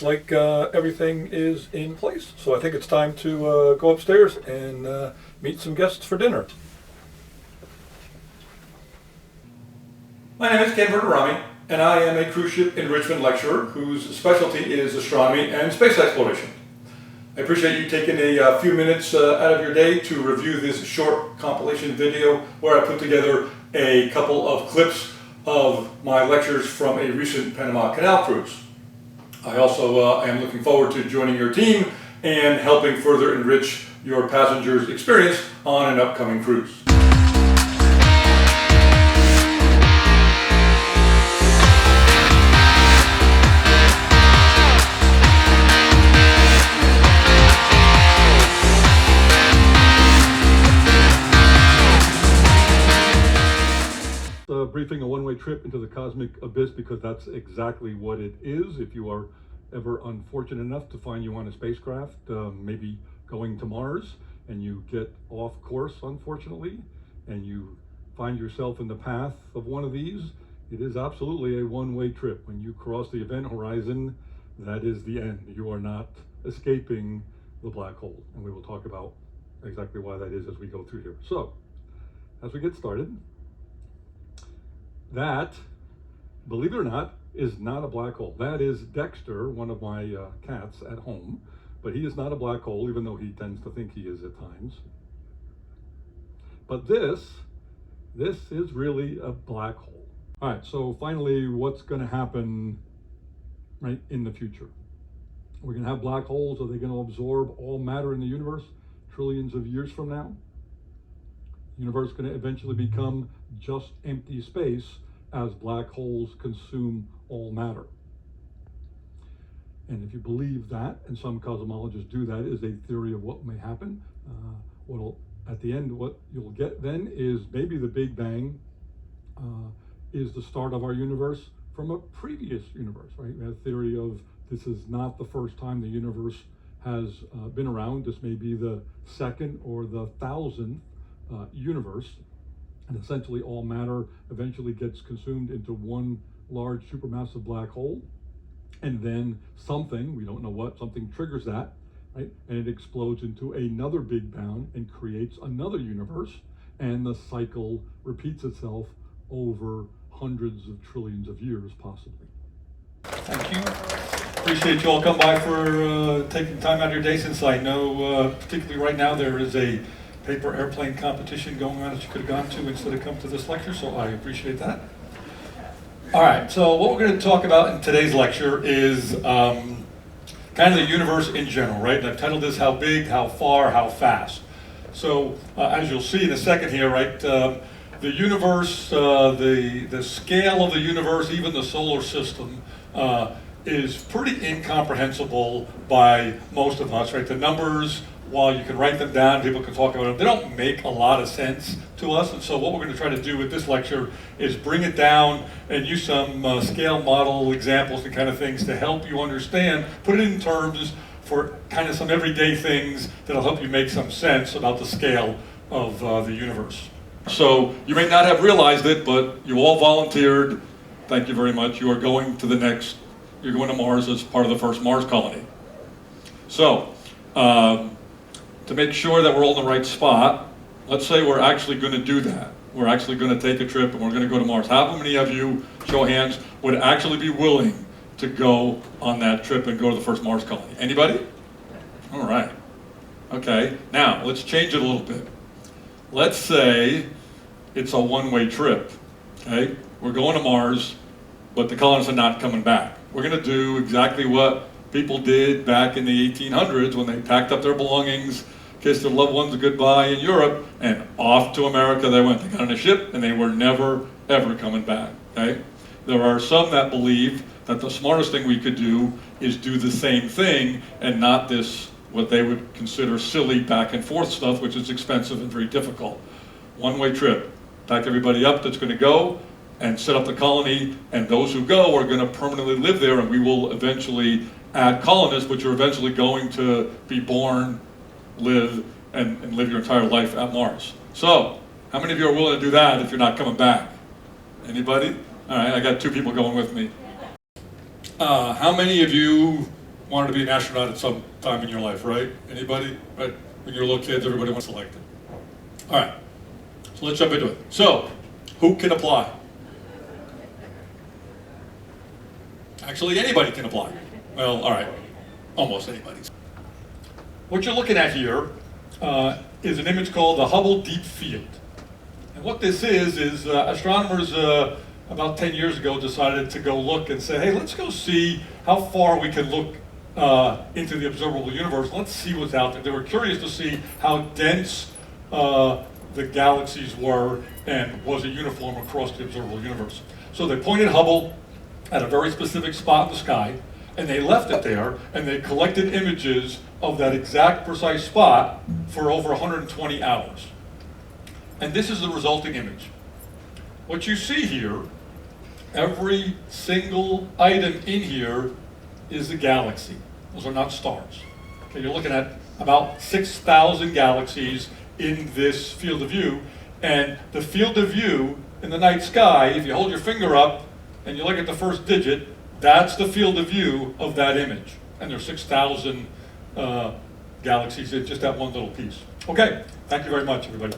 like everything is in place. So I think it's time to go upstairs and meet some guests for dinner. My name is Ken Verderame, and I am a cruise ship enrichment lecturer whose specialty is astronomy and space exploration. I appreciate you taking a few minutes out of your day to review this short compilation video where I put together a couple of clips of my lectures from a recent Panama Canal cruise. I also am looking forward to joining your team and helping further enrich your passengers' experience on an upcoming cruise. Briefing a one-way trip into the cosmic abyss, because that's exactly what it is. If you are ever unfortunate enough to find you on a spacecraft, maybe going to Mars, and you get off course, unfortunately, and you find yourself in the path of one of these, it is absolutely a one-way trip. When you cross the event horizon, that is the end. You are not escaping the black hole, and we will talk about exactly why that is as we go through here. So, as we get started, that, believe it or not, is not a black hole. That is Dexter, one of my cats at home, but he is not a black hole, even though he tends to think he is at times. But this is really a black hole. All right, so finally, what's going to happen right in the future? We're going to have black holes. Are they going to absorb all matter in the universe trillions of years from now? The universe is going to eventually become just empty space as black holes consume all matter. And if you believe that, and some cosmologists do, that is a theory of what may happen. At the end, what you'll get then is maybe the Big Bang is the start of our universe from a previous universe, right? We have a theory of this is not the first time the universe has been around. This may be the second or the 1,000th universe, and essentially all matter eventually gets consumed into one large supermassive black hole, and then something, we don't know what, something triggers that, right? And it explodes into another Big Bang and creates another universe, and the cycle repeats itself over hundreds of trillions of years, possibly. Thank you. Appreciate you all come by for taking time out of your day, since I know particularly right now there is a paper airplane competition going on that you could have gone to instead of come to this lecture, so I appreciate that. All right, so what we're going to talk about in today's lecture is kind of the universe in general, right? And I've titled this How Big, How Far, How Fast. So as you'll see in a second here, right, the universe, the scale of the universe, even the solar system, is pretty incomprehensible by most of us, right? The numbers, while you can write them down, people can talk about them, they don't make a lot of sense to us. And so what we're going to try to do with this lecture is bring it down and use some scale model examples and kind of things to help you understand, put it in terms for kind of some everyday things that'll help you make some sense about the scale of the universe. So you may not have realized it, but you all volunteered. Thank you very much. You are going to you're going to Mars as part of the first Mars colony. So, to make sure that we're all in the right spot, let's say we're actually going to do that. We're actually going to take a trip and we're going to go to Mars. How many of you, show of hands, would actually be willing to go on that trip and go to the first Mars colony? Anybody? All right. Okay, now let's change it a little bit. Let's say it's a one-way trip, okay? We're going to Mars, but the colonists are not coming back. We're going to do exactly what people did back in the 1800s when they packed up their belongings, kissed their loved ones goodbye in Europe, and off to America they went. They got on a ship and they were never, ever coming back, okay? There are some that believe that the smartest thing we could do is do the same thing and not this, what they would consider silly back and forth stuff, which is expensive and very difficult. One-way trip, pack everybody up that's going to go and set up the colony, and those who go are going to permanently live there, and we will eventually add colonists, which are eventually going to be born, live, and live your entire life at Mars. So, how many of you are willing to do that if you're not coming back? Anybody? All right, I got two people going with me. How many of you wanted to be an astronaut at some time in your life, right? Anybody? Right? When you're little kids, everybody wants to select it. All right, so let's jump into it. So, who can apply? Actually, anybody can apply. Well, all right, almost anybody. What you're looking at here is an image called the Hubble Deep Field. And what this is astronomers about 10 years ago decided to go look and say, hey, let's go see how far we can look into the observable universe. Let's see what's out there. They were curious to see how dense the galaxies were and was it uniform across the observable universe. So they pointed Hubble at a very specific spot in the sky, and they left it there, and they collected images of that exact precise spot for over 120 hours. And this is the resulting image. What you see here, every single item in here is a galaxy. Those are not stars. Okay, you're looking at about 6,000 galaxies in this field of view, and the field of view in the night sky, if you hold your finger up and you look at the first digit, that's the field of view of that image. And there's 6,000 galaxies in just that one little piece. Okay, thank you very much, everybody.